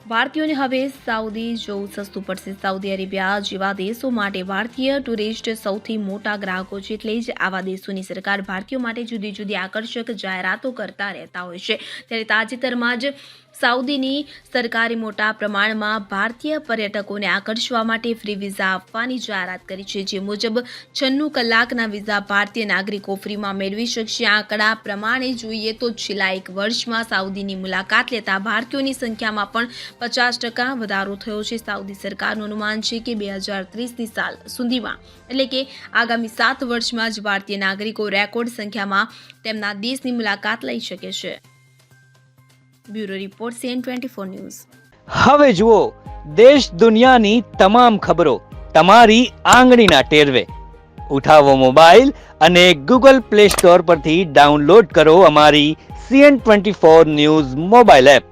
ભારતીયોને હવે સાઉદી જવું સસ્તું પડશે. સાઉદી અરેબિયા જેવા દેશો માટે ભારતીય ટુરિસ્ટ સૌથી મોટા ગ્રાહકો છે. એટલે જ આવા દેશોની સરકાર ભારતીયો માટે જુદી જુદી આકર્ષક જાહેરાતો કરતા રહેતા હોય છે. ત્યારે તાજેતરમાં જ સાઉદીની સરકારે મોટા પ્રમાણમાં ભારતીય પર્યટકોને આકર્ષવા માટે ફ્રી વિઝા આપવાની જાહેરાત કરી છે. જે મુજબ 96 કલાકના વિઝા ભારતીય નાગરિકો ફ્રીમાં મેળવી શકશે. આંકડા પ્રમાણે જોઈએ તો છેલ્લા એક વર્ષમાં સાઉદીની મુલાકાત લેતા ભારતીયોની સંખ્યામાં પણ 50% વધારો થયો છે. સાઉદી સરકારનું અનુમાન છે કે 2030ની સાલ સુધીમાં એટલે કે આગામી 7 વર્ષમાં જ ભારતીય નાગરિકો રેકોર્ડ સંખ્યામાં તેમના દેશની મુલાકાત લઈ શકે છે. Bureau report CN24 news. હવે જુઓ દેશ દુનિયાની તમામ ખબરો તમારી આંગળીના ટેરવે. ઉઠાવો મોબાઈલ અને Google Play Store પરથી ડાઉનલોડ કરો અમારી CN24 ન્યૂઝ મોબાઈલ એપ.